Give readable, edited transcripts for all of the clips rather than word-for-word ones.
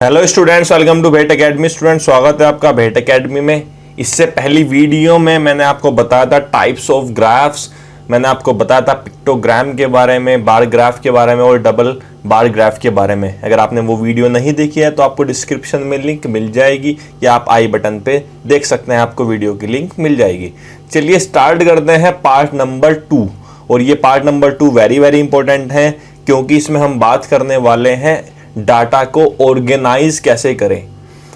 Hello students, welcome to भेट academy. Student, स्वागत है आपका भेट एकेडमी में। इससे पहली वीडियो में मैंने आपको बताया था टाइप्स ऑफ ग्राफ्स, मैंने आपको बताया था पिक्टोग्राम के बारे में, बार ग्राफ के बारे में और डबल बार ग्राफ के बारे में। अगर आपने वो वीडियो नहीं देखी है तो आपको डिस्क्रिप्शन में लिंक मिल जाएगी या आप आई बटन पे देख सकते हैं, आपको वीडियो की लिंक मिल जाएगी। चलिए स्टार्ट करते हैं पार्ट नंबर 2। और ये पार्ट नंबर 2 वेरी इंपॉर्टेंट है, क्योंकि इसमें हम बात करने वाले हैं डाटा को ऑर्गेनाइज कैसे करें।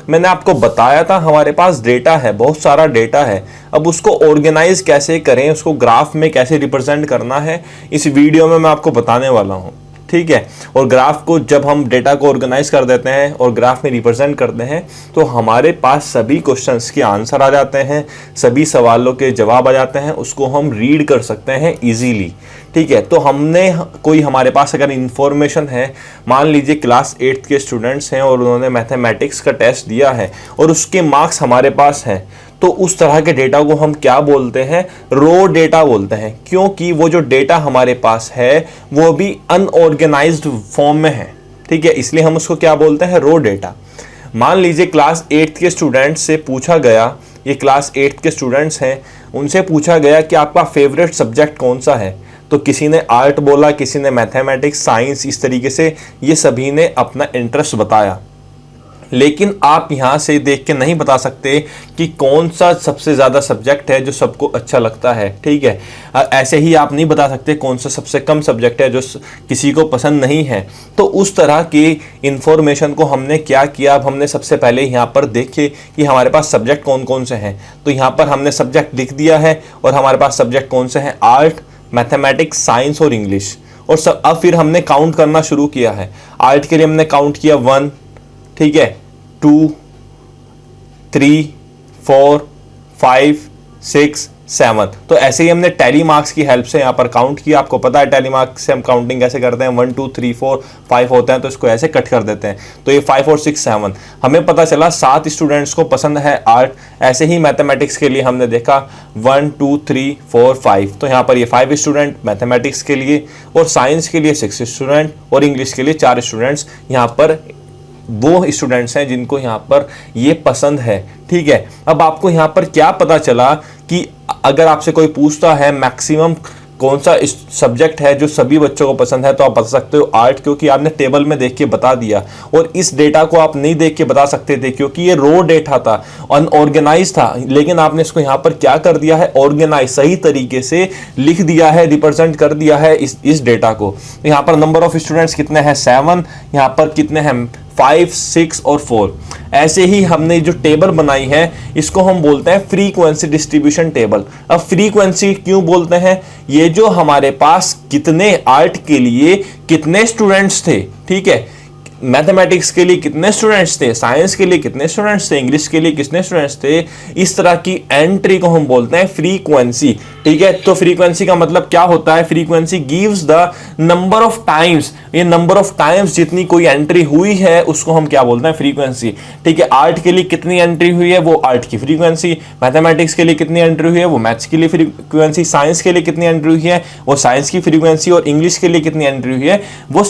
मैंने आपको बताया था हमारे पास डेटा है, बहुत सारा डेटा है, अब उसको ऑर्गेनाइज कैसे करें, उसको ग्राफ में कैसे रिप्रेजेंट करना है, इस वीडियो में मैं आपको बताने वाला हूं। ठीक है। और ग्राफ को जब हम डेटा को ऑर्गेनाइज कर देते हैं और ग्राफ में रिप्रेजेंट करते हैं तो हमारे पास सभी क्वेश्चंस के आंसर आ जाते हैं, सभी सवालों के जवाब आ जाते हैं, उसको हम रीड कर सकते हैं इजीली। ठीक है। तो हमने कोई हमारे पास अगर इंफॉर्मेशन है, मान लीजिए क्लास 8 के स्टूडेंट्स हैं और उन्होंने मैथमेटिक्स का टेस्ट दिया है और उसके मार्क्स हमारे पास हैं, तो उस तरह के डेटा को हम क्या बोलते हैं? रॉ डेटा बोलते हैं, क्योंकि वो जो डेटा हमारे पास है वो भी अनऑर्गेनाइज्ड फॉर्म में है। ठीक है, इसलिए हम उसको क्या बोलते हैं? Raw data. मान लीजिए क्लास 8 के स्टूडेंट्स से पूछा गया, ये क्लास 8 के स्टूडेंट्स हैं, उनसे पूछा गया कि आपका फेवरेट सब्जेक्ट कौन सा है, तो किसी ने आर्ट बोला, किसी ने मैथमेटिक्स, साइंस, इस तरीके से ये सभी ने अपना इंटरेस्ट बताया। लेकिन आप यहाँ से देख के नहीं बता सकते कि कौन सा सबसे ज़्यादा सब्जेक्ट है जो सबको अच्छा लगता है। ठीक है। ऐसे ही आप नहीं बता सकते कौन सा सबसे कम सब्जेक्ट है जो किसी को पसंद नहीं है। तो उस तरह की इंफॉर्मेशन को हमने क्या किया, अब हमने सबसे पहले यहाँ पर देखे कि हमारे पास सब्जेक्ट कौन कौन से हैं। तो यहाँ पर हमने सब्जेक्ट लिख दिया है और हमारे पास सब्जेक्ट कौन से हैं? आर्ट, मैथमेटिक्स, साइंस और इंग्लिश। और सब अब फिर हमने काउंट करना शुरू किया है। आर्ट के लिए हमने काउंट किया 1, ठीक है, 2, 3, 4, 5, 6, 7। तो ऐसे ही हमने टैली मार्क्स की हेल्प से यहाँ पर काउंट किया। आपको पता है टैली मार्क्स से हम काउंटिंग कैसे करते हैं, 1 2 3 4 5 होते हैं, तो इसको ऐसे कट कर देते हैं। तो ये 5 और 6 7 हमें पता चला 7 स्टूडेंट्स को पसंद है आर्ट। ऐसे ही मैथमेटिक्स के लिए हमने देखा 1 2 3 4 5, तो यहाँ पर ये 5 स्टूडेंट मैथमेटिक्स के लिए, और साइंस के लिए 6 स्टूडेंट, और इंग्लिश के लिए 4 स्टूडेंट्स। यहाँ पर वो स्टूडेंट्स हैं जिनको यहाँ पर ये पसंद है। ठीक है। अब आपको यहाँ पर क्या पता चला कि अगर आपसे कोई पूछता है मैक्सिमम कौन सा सब्जेक्ट है जो सभी बच्चों को पसंद है, तो आप बता सकते हो आर्ट, क्योंकि आपने टेबल में देख के बता दिया। और इस डेटा को आप नहीं देख के बता सकते थे क्योंकि ये रॉ डेटा था, अनऑर्गेनाइज था, लेकिन आपने इसको यहाँ पर क्या कर दिया है? ऑर्गेनाइज, सही तरीके से लिख दिया है, रिप्रेजेंट कर दिया है इस डेटा को। यहाँ पर नंबर ऑफ स्टूडेंट्स कितने हैं? 7। यहाँ पर कितने हैं? 5, 6 और 4। ऐसे ही हमने जो टेबल बनाई है इसको हम बोलते हैं फ्रीक्वेंसी डिस्ट्रीब्यूशन टेबल। अब फ्रीक्वेंसी क्यों बोलते हैं? ये जो हमारे पास कितने आर्ट के लिए कितने स्टूडेंट्स थे, ठीक है, मैथमेटिक्स के लिए कितने स्टूडेंट्स थे, साइंस के लिए कितने स्टूडेंट्स थे, इंग्लिश के लिए कितने स्टूडेंट्स थे, इस तरह की एंट्री को हम बोलते हैं फ्रीक्वेंसी। ठीक है। तो फ्रीक्वेंसी का मतलब क्या होता है? Frequency gives the number of times, ये नंबर ऑफ टाइम्स जितनी कोई एंट्री हुई है उसको हम क्या बोलते हैं? फ्रीक्वेंसी। ठीक है। आर्ट के लिए कितनी एंट्री हुई है, वो आर्ट की फ्रीक्वेंसी। मैथमेटिक्स के लिए कितनी एंट्री हुई है, वो मैथ्स के लिए फ्रीक्वेंसी। साइंस के लिए कितनी एंट्री हुई है, वो साइंस की फ्रीक्वेंसी। और इंग्लिश के लिए कितनी एंट्री हुई है, वो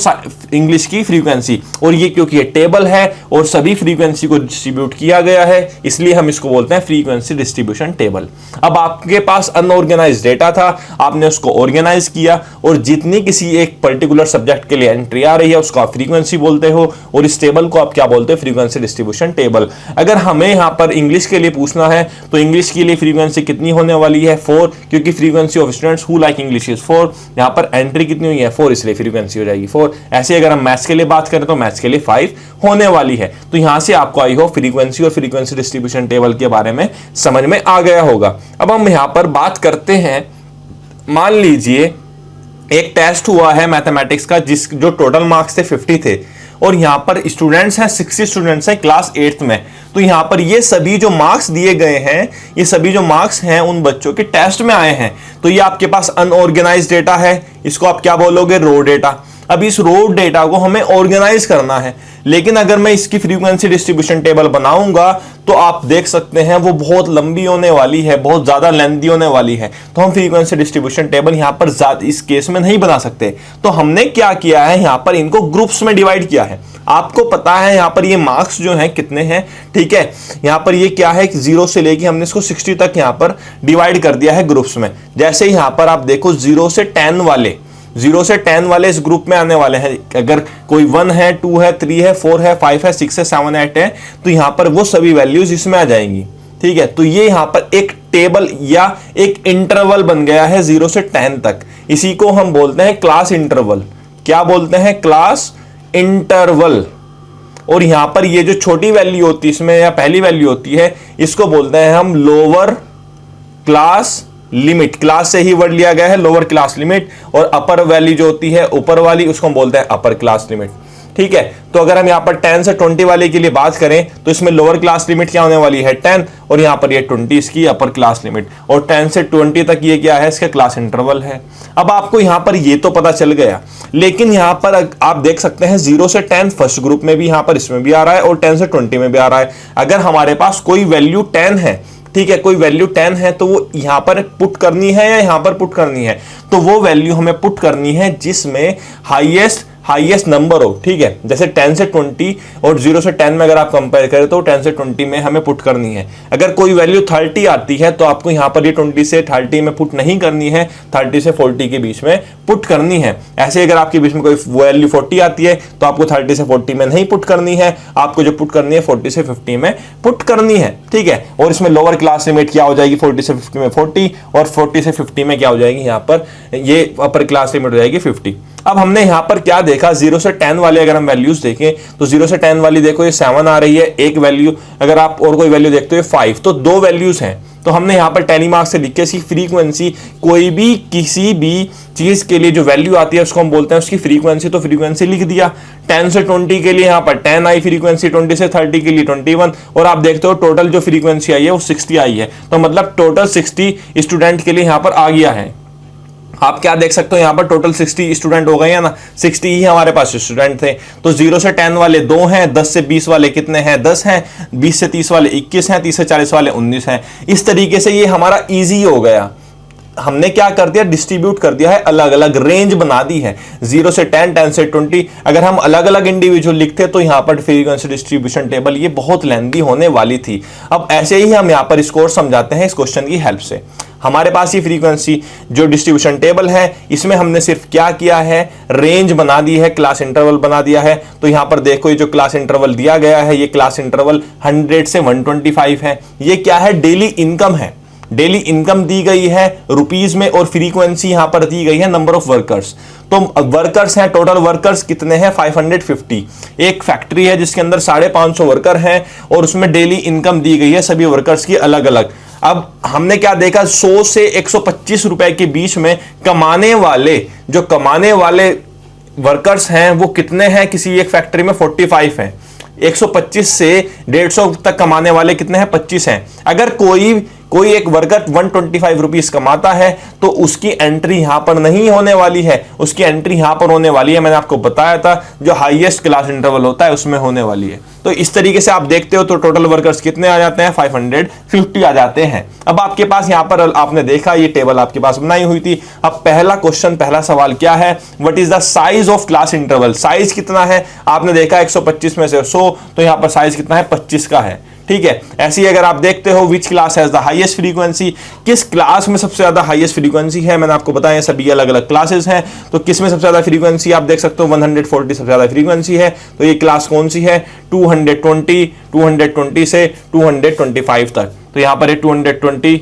इंग्लिश की फ्रीक्वेंसी। और ये क्योंकि ये टेबल है और सभी फ्रीक्वेंसी को डिस्ट्रीब्यूट किया गया है, इसलिए हम इसको बोलते हैं फ्रीक्वेंसी डिस्ट्रीब्यूशन टेबल। अब आपके पास अनऑर्गेनाइज डेटा था, आपने उसको ऑर्गेनाइज किया, और जितनी किसी एक पर्टिकुलर सब्जेक्ट के लिए एंट्री आ रही है उसको आप फ्रीक्वेंसी बोलते हो, और इस टेबल को आप क्या बोलते हो? Frequency distribution table. अगर हमें यहाँ पर इंग्लिश के लिए पूछना है तो इंग्लिश के लिए फ्रीक्वेंसी कितनी होने वाली है? 4, क्योंकि frequency of students who like English is 4। यहाँ पर एंट्री कितनी हुई है? 4, इसलिए फ्रीक्वेंसी हो जाएगी 4। ऐसे अगर हम मैथ्स के लिए बात करें तो मैथ्स के लिए 5 होने वाली है। तो यहां से आपको आई हो फ्रीक्वेंसी और फ्रीक्वेंसी डिस्ट्रीब्यूशन टेबल के बारे में समझ में आ गया होगा। अब हम यहां पर बात करते हैं, मान लीजिए एक टेस्ट हुआ है मैथमेटिक्स का जो टोटल मार्क्स थे 50 थे, और यहां पर स्टूडेंट्स हैं 60 स्टूडेंट्स हैं क्लास 8th में। तो यहां पर ये सभी जो मार्क्स दिए गए हैं, ये सभी जो मार्क्स हैं उन बच्चों के टेस्ट में आए हैं। तो ये आपके पास अनऑर्गेनाइज्ड डेटा है, इसको आप क्या बोलोगे? Raw data. अब इस रो डेटा को हमें ऑर्गेनाइज करना है, लेकिन अगर मैं इसकी फ्रीक्वेंसी डिस्ट्रीब्यूशन टेबल बनाऊंगा तो आप देख सकते हैं वो बहुत लंबी होने वाली है, बहुत ज्यादा लेंथी होने वाली है। तो हम फ्रीक्वेंसी डिस्ट्रीब्यूशन टेबल यहां पर इस केस में नहीं बना सकते। तो हमने क्या किया है, यहां पर इनको ग्रुप्स में डिवाइड किया है। आपको पता है यहां पर ये मार्क्स जो हैं कितने हैं, ठीक है। यहां पर ये क्या है, 0 से लेके हमने इसको 60 तक यहां पर डिवाइड कर दिया है ग्रुप्स में। जैसे यहां पर आप देखो 0 से 10 वाले इस ग्रुप में आने वाले हैं। अगर कोई 1 है, 2 है, 3 है, 4 है, 5 है, 6 है, 7 8 है, तो यहां पर वो सभी वैल्यूज इसमें आ जाएंगी, ठीक है। तो ये यहां पर एक टेबल या एक इंटरवल बन गया है 0 से 10 तक। इसी को हम बोलते हैं क्लास इंटरवल। क्या बोलते हैं, क्लास इंटरवल। और यहां पर ये जो छोटी वैल्यू होती है इसमें या पहली वैल्यू होती है, इसको बोलते हैं हम लोअर क्लास लिमिट। क्लास से ही वर्ड लिया गया है, लोअर क्लास लिमिट। और अपर वैल्यू जो होती है ऊपर वाली, उसको हम बोलते हैं अपर क्लास लिमिट, ठीक है। तो अगर हम यहां पर 10 से 20 वाले के लिए बात करें तो इसमें लोअर क्लास लिमिट क्या होने वाली है, 10, और यहां पर ये 20 इसकी अपर क्लास लिमिट, और 10 से 20 तक ये क्या है, इसका क्लास इंटरवल है। अब आपको यहां पर ये तो पता चल गया, लेकिन यहां पर आप देख सकते हैं 0 से 10 फर्स्ट ग्रुप में भी यहां पर इसमें भी आ रहा है और 10 से 20 में भी आ रहा है। अगर हमारे पास कोई वैल्यू 10 है, ठीक है, कोई वैल्यू 10 है, तो वो यहां पर पुट करनी है या यहां पर पुट करनी है, तो वो वैल्यू हमें पुट करनी है जिसमें हाईएस्ट नंबर हो, ठीक है। जैसे 10 से 20 और 0 से 10 में अगर आप कंपेयर करें तो 10 से 20 में हमें पुट करनी है। अगर कोई वैल्यू 30 आती है तो आपको यहां पर ये 20 से 30 में पुट नहीं करनी है, 30 से 40 के बीच में पुट करनी है। ऐसे अगर आपके बीच में कोई वैल्यू 40 आती है तो आपको 30 से 40 में नहीं पुट करनी है, आपको जो पुट करनी है 40 से 50 में पुट करनी है, ठीक है। और इसमें लोअर क्लास लिमिट क्या हो जाएगी, 40 से 50 में 40, और 40 से 50 में क्या हो जाएगी, यहां पर ये अपर क्लास लिमिट हो जाएगी 50। अब हमने यहां पर क्या देखा, 0 से 10 वाले अगर हम वैल्यूज देखें तो 0 से 10 वाली देखो ये 7 आ रही है, एक वैल्यू। अगर आप और कोई वैल्यू देखते हो 5, तो 2 वैल्यूज हैं। तो हमने यहां पर टेली मार्क्स से लिख के इसकी फ्रीक्वेंसी, कोई भी किसी भी चीज के लिए जो वैल्यू आती है उसको हम बोलते हैं उसकी फ्रीक्वेंसी, तो फ्रीक्वेंसी लिख दिया। 10 से 20 के लिए यहां पर 10 आई फ्रीक्वेंसी, 20 से 30 के लिए 21, और आप देखते हो टोटल जो फ्रीक्वेंसी आई है वो 60 आई है। तो मतलब टोटल 60 स्टूडेंट के लिए यहां पर आ गया है। आप क्या देख सकते हो, यहां पर टोटल 60 स्टूडेंट हो गए हैं ना, 60 ही हमारे पास स्टूडेंट थे। तो 0 से 10 वाले 2 हैं, 10 से 20 वाले कितने हैं, 10 हैं, 20 से 30 वाले 21 हैं, 30 से 40 वाले 19 हैं। इस तरीके से ये हमारा इजी हो गया। हमने क्या कर दिया, डिस्ट्रीब्यूट कर दिया है, अलग अलग रेंज बना दी है, 0 से 10, 10 से 20। अगर हम अलग अलग इंडिविजुअल लिखते तो यहां पर फ्रीक्वेंसी डिस्ट्रीब्यूशन टेबल ये बहुत लेंथी होने वाली थी। अब ऐसे ही हम यहां पर इसको और समझाते हैं इस क्वेश्चन की हेल्प से। हमारे पास ये फ्रीक्वेंसी जो डिस्ट्रीब्यूशन टेबल है, इसमें हमने सिर्फ क्या किया है, रेंज बना दी है, क्लास इंटरवल बना दिया है। तो यहां पर देखो ये जो क्लास इंटरवल दिया गया है, ये क्लास इंटरवल 100 से 125 है। ये क्या है, डेली इनकम है, डेली इनकम दी गई है रुपीज में, और फ्रीक्वेंसी यहां पर दी गई है नंबर ऑफ वर्कर्स। तो वर्कर्स हैं, टोटल वर्कर्स कितने हैं, 550। एक फैक्ट्री है जिसके अंदर 550 वर्कर हैं और उसमें डेली इनकम दी गई है सभी वर्कर्स की अलग अलग। अब हमने क्या देखा, 100 से 125 रुपए के बीच में कमाने वाले वर्कर्स हैं वो कितने हैं, किसी एक फैक्ट्री में 45 हैं। 125 से 150 तक कमाने वाले कितने हैं, 25 हैं। अगर कोई एक वर्कर 125 रुपीस कमाता है तो उसकी एंट्री यहां पर नहीं होने वाली है, उसकी एंट्री यहां पर होने वाली है, मैंने आपको बताया था, जो हाईएस्ट क्लास इंटरवल होता है उसमें होने वाली है। तो इस तरीके से आप देखते हो तो टोटल वर्कर्स कितने आ जाते हैं, 550 आ जाते हैं। अब आपके पास यहां पर आपने देखा ये टेबल आपके पास बनाई हुई थी। अब पहला सवाल क्या है, what is the size of class interval, size कितना है। आपने देखा 125 में से 100, तो यहां पर साइज कितना है, 25 का है, ठीक है। ऐसे ही अगर आप देखते हो which class has the highest frequency, किस क्लास में सबसे ज्यादा हाईएस्ट फ्रीक्वेंसी है, मैंने आपको बताया सभी अलग अलग क्लासेस हैं, तो किस में सबसे ज्यादा फ्रीक्वेंसी आप देख सकते हो 140 सबसे ज्यादा फ्रीक्वेंसी है। तो ये क्लास कौन सी है, 220 से 225 तक। तो यहां पर 200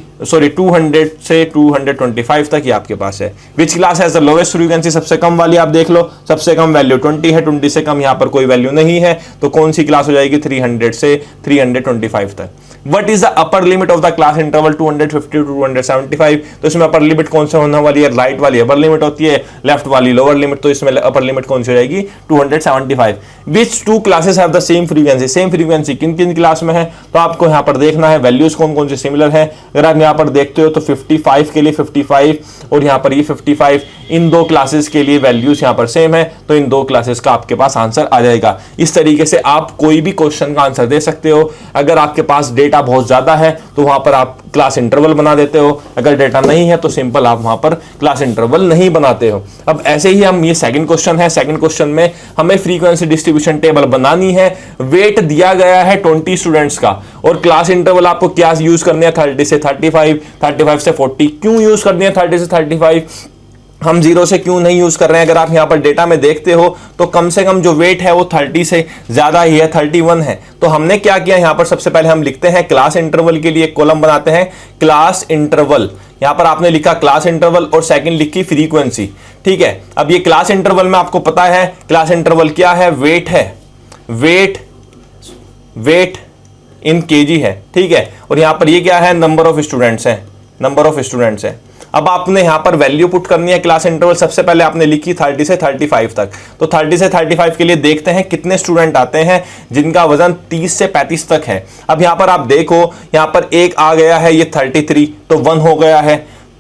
से 225 तक ही आपके पास है। Which class has the lowest frequency, सबसे कम वाली आप देख लो, सबसे कम वैल्यू 20 है, 20 से कम यहां पर कोई वैल्यू नहीं है, तो कौन सी क्लास हो जाएगी, 300 से 325 तक। What is the upper limit of the class interval 250 to 275। तो इसमें अपर लिमिट कौन सा होने वाली है, राइट वाली अपर लिमिट होती है, लेफ्ट वाली लोअर लिमिट, तो इसमें अपर लिमिट कौन सी हो जाएगी 275। Which two classes have the same frequency, same frequency किन किन क्लास में है, तो आपको यहां पर देखना है वैल्यूज कौन कौन से सिमिलर है। अगर आप यहां पर देखते हो तो 55 के लिए 55 और यहां पर ये 55, इन दो क्लासेस के लिए वैल्यूज यहां पर सेम है, तो इन दो क्लासेस का आपके पास आंसर आ जाएगा। इस तरीके से आप कोई भी क्वेश्चन का आंसर दे सकते हो। अगर आपके पास डेटा बहुत ज्यादा है तो वहां पर आप क्लास इंटरवल बना देते हो, अगर डेटा नहीं है तो सिंपल आप वहां पर क्लास इंटरवल नहीं बनाते हो। अब ऐसे ही हम, ये सेकंड क्वेश्चन है, सेकंड क्वेश्चन में हमें फ्रीक्वेंसी डिस्ट्रीब्यूशन टेबल बनानी है। वेट दिया गया है 20 स्टूडेंट्स का और क्लास इंटरवल आपको क्या यूज करने हैं 30 से 35, 35 से 40। क्यों यूज करनी है 30 से 35, हम 0 से क्यों नहीं यूज कर रहे हैं? अगर आप यहां पर डेटा में देखते हो तो कम से कम जो वेट है वो 30 से ज्यादा ही है, 31 है। तो हमने क्या किया, यहां पर सबसे पहले हम लिखते हैं क्लास इंटरवल के लिए एक कॉलम बनाते हैं, क्लास इंटरवल। यहां पर आपने लिखा क्लास इंटरवल और सेकंड लिखी फ्रीक्वेंसी, ठीक है। अब ये क्लास इंटरवल में आपको पता है क्लास इंटरवल क्या है, वेट है, वेट इन केजी है, ठीक है। और यहां पर ये क्या है, नंबर ऑफ स्टूडेंट्स है, नंबर ऑफ स्टूडेंट्स है। अब आपने यहां पर वैल्यू पुट करनी है क्लास इंटरवल, सबसे पहले आपने लिखी 30 से 35 तक। तो 30 से 35 के लिए देखते हैं कितने स्टूडेंट आते हैं जिनका वजन 30 से 35 तक है। अब यहां पर आप देखो, यहां पर एक आ गया है ये 33, तो 1 हो गया है,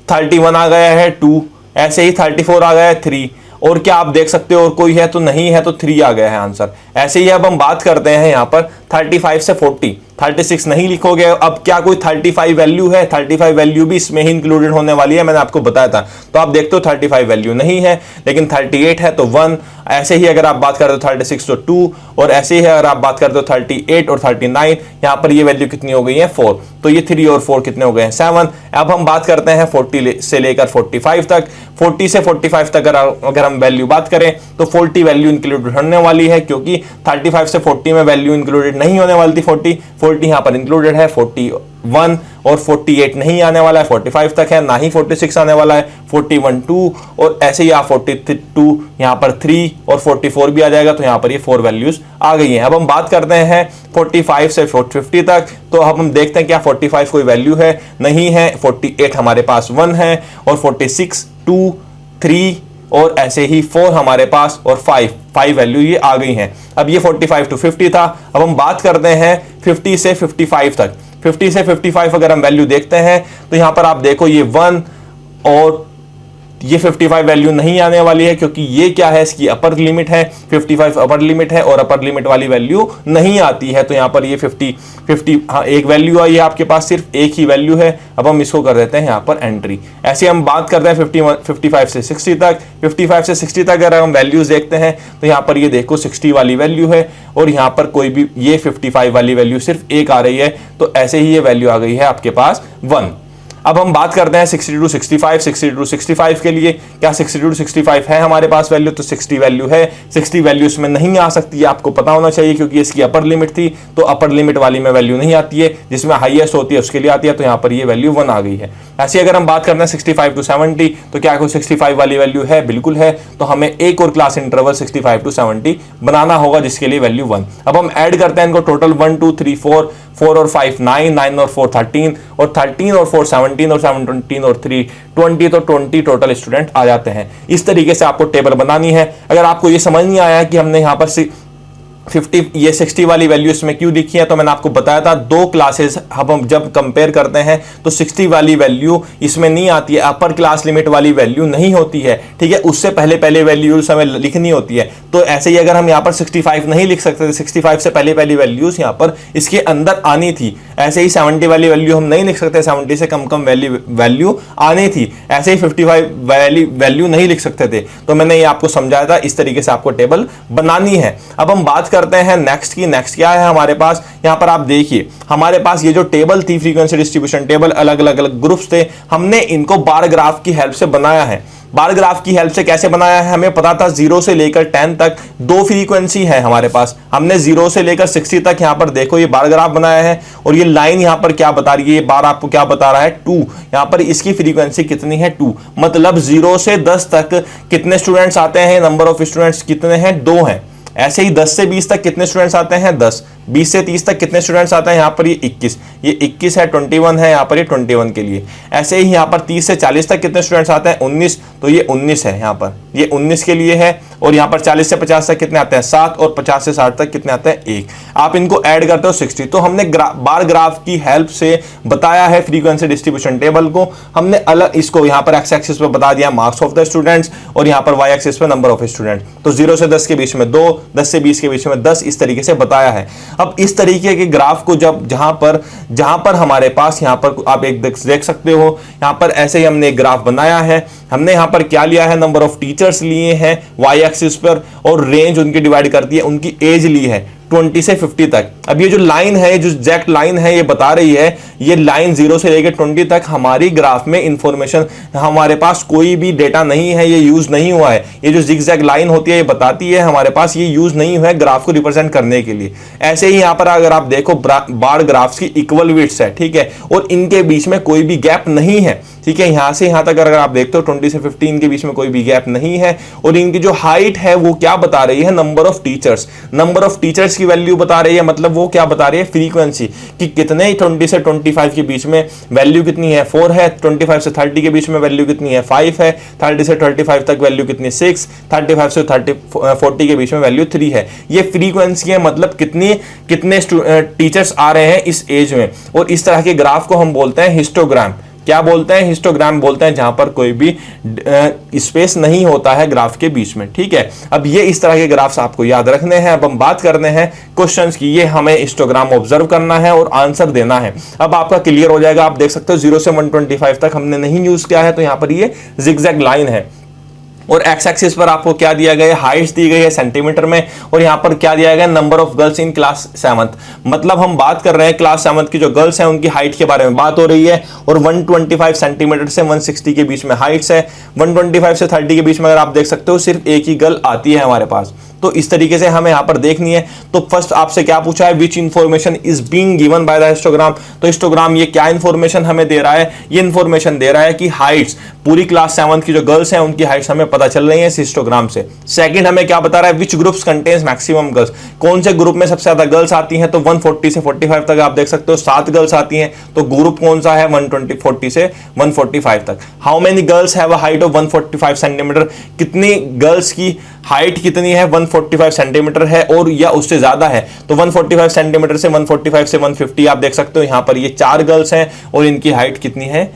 31 आ गया है 2, ऐसे ही 34 आ गया है 3, और क्या आप देख सकते हो और कोई है तो नहीं है, तो 3 आ गया है आंसर। ऐसे ही अब हम बात करते हैं यहां पर 35 से 40, 36 नहीं लिखोगे। अब क्या कोई 35 वैल्यू है, 35 वैल्यू भी इसमें ही इंक्लूडेड होने वाली है, मैंने आपको बताया था। तो आप देखते हो 35 वैल्यू नहीं है, लेकिन 38 है तो 1, ऐसे ही अगर आप बात करते हो 36 तो 2, और ऐसे ही अगर आप बात करते हो 38 और 39, यहां पर ये वैल्यू कितनी हो गई है 4, तो ये 3 और 4 कितने हो गए हैं 7। अब हम बात करते हैं 40 से लेकर 45 तक। 40 से 45 तक अगर हम वैल्यू बात करें तो 40 वैल्यू इंक्लूडेड होने वाली है, क्योंकि 35 से 40 में वैल्यू इंक्लूडेड नहीं होने वाली थी। 40 यहां पर इंक्लूडेड है, 41 और 48 नहीं आने वाला है, 45 तक है, ना ही 46 आने वाला है, 41 2, और ऐसे ही आप 42 यहां पर 3 और 44 भी आ जाएगा, तो यहां पर ये 4 वैल्यूज आ गई हैं। अब हम बात करते हैं 45 से 50 तक। तो अब हम देखते हैं क्या 45 कोई वैल्यू है, नहीं है। 48 हमारे पास 1 है, और 46 2 3 और ऐसे ही 4 हमारे पास, और 5 वैल्यू ये आ गई हैं। अब ये 45 टू 50 था। अब हम बात करते हैं 50 से 55 तक। 50 से 55 अगर हम वैल्यू देखते हैं तो यहां पर आप देखो ये 1 और ये 55 वैल्यू नहीं आने वाली है, क्योंकि ये क्या है, इसकी अपर लिमिट है, 55 अपर लिमिट है और अपर लिमिट वाली वैल्यू नहीं आती है। तो यहां पर ये 50 हाँ एक वैल्यू आई है आपके पास, सिर्फ एक ही वैल्यू है। अब हम इसको कर देते हैं यहां पर एंट्री। ऐसे हम बात करते हैं 55 से 60 तक। 55 से 60 तक अगर हम वैल्यूज देखते हैं तो यहां पर ये देखो 60 वाली वैल्यू है, और यहां पर कोई भी ये 55 वाली वैल्यू सिर्फ एक आ रही है, तो ऐसे ही ये वैल्यू आ गई है आपके पास 1। अब हम बात करते हैं 60 टू 65। 60 टू 65 के लिए क्या 60 टू 65 है हमारे पास वैल्यू, तो 60 वैल्यू है। 60 वैल्यू इसमें नहीं आ सकती है, आपको पता होना चाहिए, क्योंकि इसकी अपर लिमिट थी, तो अपर लिमिट वाली में वैल्यू नहीं आती है, जिसमें हाईएस्ट होती है उसके लिए आती है। तो यहाँ पर ये वैल्यू 1 आ गई है। ऐसे अगर हम बात करते हैं 65 टू 70, तो क्या कोई 65 वाली वैल्यू है, बिल्कुल है। तो हमें एक और क्लास इंटरवल 65 टू 70 बनाना होगा, जिसके लिए वैल्यू 1। अब हम ऐड करते हैं इनको, टोटल 1 2 3 4 और 5 9, 9 और 4 13, और 13 और 4 17, और 7 17 और 3 20, तो 20 टोटल स्टूडेंट आ जाते हैं। इस तरीके से आपको टेबल बनानी है। अगर आपको ये समझ नहीं आया कि हमने यहाँ पर 60 वाली वैल्यू इसमें क्यों लिखी है, तो मैंने आपको बताया था दो क्लासेस हम जब कंपेयर करते हैं तो 60 वाली वैल्यू इसमें नहीं आती है, अपर क्लास लिमिट वाली वैल्यू नहीं होती है, ठीक है। उससे पहले वैल्यूज हमें लिखनी होती है। तो ऐसे ही अगर हम यहाँ पर 65 नहीं लिख सकते थे, 65 से पहले वैल्यूज यहाँ पर इसके अंदर आनी थी। ऐसे ही 70 वाली वैल्यू हम नहीं लिख सकते, 70 से कम वैल्यू आनी थी। ऐसे ही 55 वाली वैल्यू नहीं लिख सकते थे। तो मैंने ये आपको समझाया था, इस तरीके से आपको टेबल बनानी है। अब हम बात करते हैं नेक्स्ट की। नेक्स्ट क्या है हमारे पास, यहां पर आप देखिए हमारे पास ये जो टेबल थी, फ्रीक्वेंसी डिस्ट्रीब्यूशन टेबल, अलग अलग ग्रुप्स थे, हमने इनको बार ग्राफ की हेल्प से बनाया है। बार ग्राफ की हेल्प से कैसे बनाया है, हमें पता था 0 से लेकर 10 तक दो फ्रीक्वेंसी है हमारे पास। हमने 0 से लेकर 60 तक यहां पर देखो ये बार ग्राफ बनाया है, और ये लाइन यहां पर क्या बता रही है, ये बार आपको क्या बता रहा है 2। यहां पर इसकी फ्रीक्वेंसी कितनी है 2, मतलब 0 से 10 तक कितने स्टूडेंट्स आते हैं, नंबर ऑफ स्टूडेंट्स कितने हैं 2 हैं। ऐसे ही 10 से 20 तक कितने स्टूडेंट्स आते हैं 10, 20 से 30 तक कितने स्टूडेंट्स आते हैं, यहाँ पर ये 21 है, 21 है यहाँ पर, ये 21 के लिए। ऐसे ही यहाँ पर 30 से 40 तक कितने स्टूडेंट्स आते हैं, 19, तो ये 19 है यहाँ पर, ये 19 के लिए है। और यहाँ पर 40 से 50 तक कितने आते हैं, 7, और 50 से 60 तक कितने आते हैं, 1। आप इनको ऐड करते हो 60। तो हमने बार ग्राफ की हेल्प से बताया है फ्रीक्वेंसी डिस्ट्रीब्यूशन टेबल को। हमने अलग इसको यहाँ पर एक्स एक्सिस पे बता दिया मार्क्स ऑफ द स्टूडेंट्स, और यहाँ पर वाई एक्सिस पे नंबर ऑफ स्टूडेंट। तो 0 से 10 के बीच में 2, 10 से 20 के बीच में 10, इस तरीके से बताया है। अब इस तरीके के ग्राफ को जब जहां पर हमारे पास यहाँ पर आप एक देख सकते हो, यहाँ पर ऐसे ही हमने एक ग्राफ बनाया है। हमने यहाँ पर क्या लिया है, नंबर ऑफ टीचर्स लिए हैं वाई एक्सिस पर, और रेंज उनकी डिवाइड करती है, उनकी एज ली है 20 से 50 तक। अब ये जो लाइन है, जो एग्जैक्ट लाइन है, ये बता रही है, ये लाइन 0 से लेकर 20 तक हमारी ग्राफ में इंफॉर्मेशन, हमारे पास कोई भी डेटा नहीं है, ये यूज नहीं हुआ है। ये जो जिगजैग लाइन होती है, ये बताती है हमारे पास ये यूज नहीं हुआ है ग्राफ को रिप्रेजेंट करने के लिए। ऐसे ही यहाँ पर अगर आप देखो, बार ग्राफ्स की इक्वल विड्थ्स है, ठीक है, और इनके बीच में कोई भी गैप नहीं है, ठीक है। यहां से यहां तक अगर आप देखते हो 20 से 15 के बीच में कोई भी गैप नहीं है। और इनकी जो हाइट है वो क्या बता रही है, number of teachers. Number of teachers की वैल्यू बता रही है, मतलब वो क्या बता रही है, फ्रीक्वेंसी, कि कितने 20 से 25 के बीच में वैल्यू कितनी है, 4 है। 25 से 30 के बीच में वैल्यू कितनी है, 5 है। 30 से 35 तक वैल्यू कितनी, 6। 35 से 40 के बीच में वैल्यू 3 है। ये फ्रीक्वेंसी है, मतलब कितने टीचर्स आ रहे हैं इस एज में। और इस तरह के ग्राफ को हम बोलते हैं हिस्टोग्राम। क्या बोलते हैं, हिस्टोग्राम बोलते हैं, जहां पर कोई भी स्पेस नहीं होता है ग्राफ के बीच में, ठीक है। अब ये इस तरह के ग्राफ्स आपको याद रखने हैं। अब हम बात करने हैं क्वेश्चंस की। ये हमें हिस्टोग्राम ऑब्जर्व करना है और आंसर देना है। अब आपका क्लियर हो जाएगा। आप देख सकते हो 0 से 125 तक हमने नहीं यूज किया है, तो यहां पर ये जिगजैग लाइन है। और एक्स एक्सिस पर आपको क्या दिया गया है, हाइट्स दी गई है सेंटीमीटर में। और यहां पर क्या दिया गया, number of girls in class 7th। मतलब हम बात कर रहे हैं क्लास 7th की जो गर्ल्स हैं उनकी हाइट के बारे में बात हो रही है। और 125 सेंटीमीटर से 160 के बीच में हाइट्स है। 125 से 30 के बीच में अगर आप देख सकते हो सिर्फ एक ही गर्ल आती है हमारे पास। तो इस तरीके से हमें यहां पर देखनी है। तो फर्स्ट आपसे क्या पूछा है, which information is being given by the histogram. तो हिस्टोग्राम ये क्या इंफॉर्मेशन हमें दे रहा है, ये इंफॉर्मेशन दे रहा है कि हाइट्स, पूरी क्लास 7th की जो गर्ल्स हैं उनकी हाइट्स हमें पता चल रही है इस हिस्टोग्राम से। सेकंड हमें क्या बता रहा है, विच ग्रुप्स कंटेन्स मैक्सिमम गर्ल्स। कौन से ग्रुप में सबसे ज्यादा गर्ल्स आती हैं, तो 140 से 45 तक आप देख सकते हो 7 गर्ल्स आती हैं। तो ग्रुप कौन सा है, 140 से 145 तक। How many girls have a height of 145 centimetre. कितनी गर्ल्स की हाइट कितनी है, 145 सेंटीमीटर है और या उससे ज्यादा है। तो 145 सेंटीमीटर से 145 से 150 आप देख सकते हो। यहां पर ये 4 गर्ल्स हैं और इनकी हाइट कितनी है,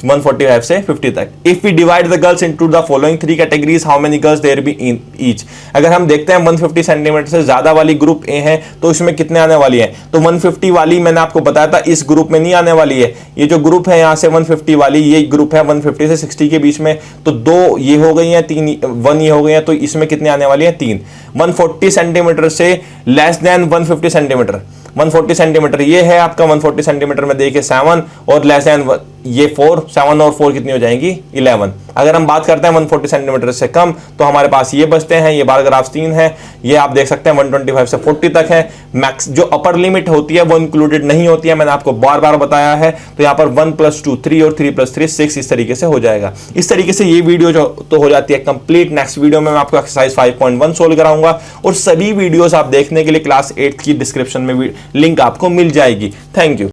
145 से 50 तक। If we divide the girls into the following 3 categories, how many girls there be in each. अगर हम देखते हैं 150 सेंटीमीटर से ज्यादा वाली ग्रुप ए है तो इसमें कितने आने वाली है, तो 150 वाली मैंने आपको बताया था इस ग्रुप में नहीं आने वाली है। ये जो ग्रुप है यहाँ से 150 वाली, ये ग्रुप है 150 से 60 के बीच में। तो 2 ये हो गई हैं, 3 1 ये हो गई हैं, तो इसमें कितने आने वाली है, 3। 140 सेंटीमीटर से लेस देन 150 सेंटीमीटर, 140 सेंटीमीटर ये है आपका, 140 सेंटीमीटर में देखिए 7 और लेस देन ये 4, 7 और 4 कितनी हो जाएंगी, 11। अगर हम बात करते हैं 140 सेंटीमीटर से कम तो हमारे पास ये बचते हैं, ये बार ग्राफ 3 है। ये आप देख सकते हैं 125 से 40 तक है। मैक्स जो अपर लिमिट होती है वो इंक्लूडेड नहीं होती है, मैंने आपको बार बार बताया है। तो यहाँ पर 1 + 2 3 और 3 + 3 6 इस तरीके से हो जाएगा। इस तरीके से ये वीडियो जो तो हो जाती है कंप्लीट। नेक्स्ट वीडियो में मैं आपको एक्सरसाइज 5.1 सोल्व कराऊंगा और सभी वीडियोस आप देखने के लिए क्लास 8 की डिस्क्रिप्शन में लिंक आपको मिल जाएगी। Thank you.